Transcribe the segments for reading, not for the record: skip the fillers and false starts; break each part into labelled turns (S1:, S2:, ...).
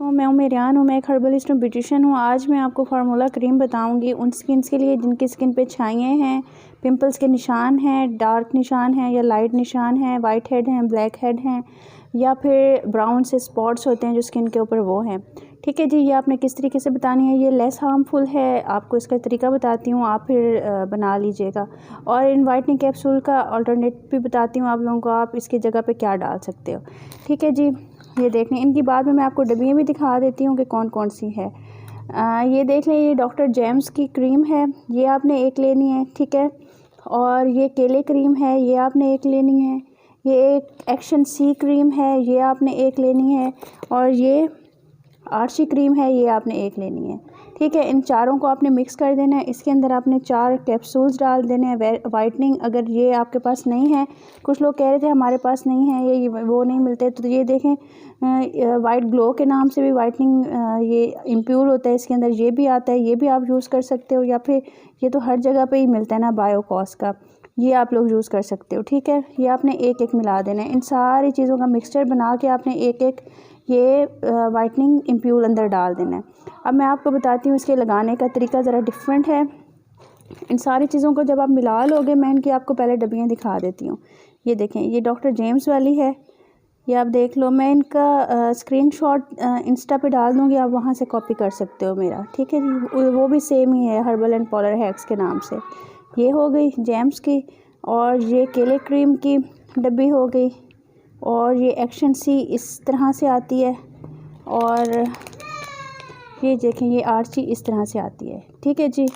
S1: तो मैं मेरियान हूँ, मैं एक हर्बलिस्ट हूँ, ब्यूटिशियन हूँ। आज मैं आपको फार्मूला क्रीम बताऊँगी उन स्किन्स के लिए जिनकी स्किन पे छाइयाँ हैं, पिंपल्स के निशान हैं, डार्क निशान हैं या लाइट निशान हैं, वाइट हेड हैं, ब्लैक हेड हैं या फिर ब्राउन से स्पॉट्स होते हैं जो स्किन के ऊपर, वो हैं। ठीक है जी, ये आपने किस तरीके से बतानी है, ये लेस हार्मफुल है। आपको इसका तरीका बताती हूँ, आप फिर बना लीजिएगा। और इन वाइटनिंग कैप्सूल का अल्टरनेट भी बताती हूँ आप लोगों को, आप इसकी जगह पे क्या डाल सकते हो। ठीक है जी, ये देख लें। इनकी बाद में मैं आपको डब्बियाँ भी दिखा देती हूँ कि कौन कौन सी है। ये देख लें, ये डॉक्टर जेम्स की क्रीम है, ये आपने एक लेनी है। ठीक है, और ये केले क्रीम है, ये आपने एक लेनी है। ये एक एक्शन सी क्रीम है, ये आपने एक लेनी है। और ये आर्ची क्रीम है, ये आपने एक लेनी है। ठीक है, इन चारों को आपने मिक्स कर देना है। इसके अंदर आपने 4 कैप्सूल्स डाल देने हैं वाइटनिंग। अगर ये आपके पास नहीं है, कुछ लोग कह रहे थे हमारे पास नहीं है, ये वो नहीं मिलते, तो ये देखें, वाइट ग्लो के नाम से भी वाइटनिंग ये इम्प्योर होता है, इसके अंदर ये भी आता है, ये भी आप यूज़ कर सकते हो। या फिर ये तो हर जगह पर ही मिलता है ना बायोकॉस का, ये आप लोग यूज़ कर सकते हो। ठीक है, ये आपने एक एक मिला देना है। इन सारी चीज़ों का मिक्सचर बना के आपने एक एक ये वाइटनिंग इम्प्यूल अंदर डाल देना है। अब मैं आपको बताती हूँ इसके लगाने का तरीका ज़रा डिफरेंट है। इन सारी चीज़ों को जब आप मिला लोगे, मैं इनकी आपको पहले डब्बियाँ दिखा देती हूँ। ये देखें, ये डॉक्टर जेम्स वाली है, ये आप देख लो। मैं इनका स्क्रीनशॉट इंस्टा पे डाल दूँगी, आप वहाँ से कॉपी कर सकते हो मेरा। ठीक है जी, वो भी सेम ही है, हर्बल एंड पोलर हैक्स के नाम से। ये हो गई जेम्स की, और ये केले क्रीम की डब्बी हो गई, और ये एक्शन सी इस तरह से आती है, और ये देखें, ये आर्ची इस तरह से आती है। ठीक है जी,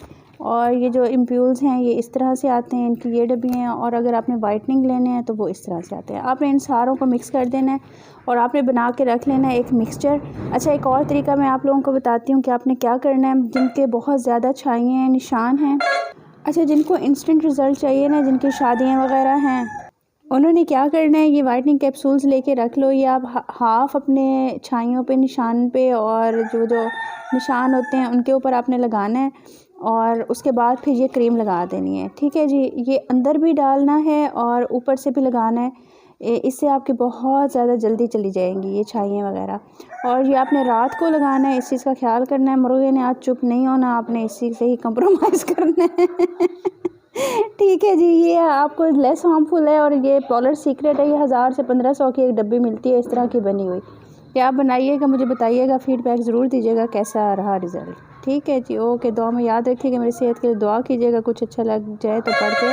S1: और ये जो इम्प्यूल्स हैं ये इस तरह से आते हैं, इनकी ये डब्बी हैं। और अगर आपने वाइटनिंग लेने हैं तो वो इस तरह से आते हैं। आपने इन सारों को मिक्स कर देना है और आपने बना के रख लेना है एक मिक्सचर। अच्छा, एक और तरीका मैं आप लोगों को बताती हूँ कि आपने क्या करना है। जिनके बहुत ज़्यादा छाइयाँ हैं, निशान हैं, अच्छा जिनको इंस्टेंट रिज़ल्ट चाहिए ना, जिनकी शादियाँ वगैरह हैं, उन्होंने क्या करना है, ये वाइटनिंग कैप्सूल्स लेके रख लो। ये आप हाफ़ अपने छाइयों पे, निशान पे, और जो जो निशान होते हैं उनके ऊपर आपने लगाना है, और उसके बाद फिर ये क्रीम लगा देनी है। ठीक है जी, ये अंदर भी डालना है और ऊपर से भी लगाना है। इससे आपकी बहुत ज़्यादा जल्दी चली जाएंगी ये छाइयाँ वगैरह। और ये आपने रात को लगाना है, इस चीज़ का ख्याल करना है। मुर्गे ने आज चुप नहीं होना, आपने इस चीज़ से ही कंप्रोमाइज़ करना है। ठीक है जी, ये आपको लेस हार्मफुल है, और ये पोलर सीक्रेट है। ये 1000 से 1500 की एक डब्बी मिलती है इस तरह की बनी हुई। ये आप बनाइएगा, मुझे बताइएगा, फीडबैक ज़रूर दीजिएगा कैसा रहा रिज़ल्ट। ठीक है जी, ओके। दुआ में याद रखिएगा, मेरी सेहत के लिए दुआ कीजिएगा। कुछ अच्छा लग जाए तो पढ़ के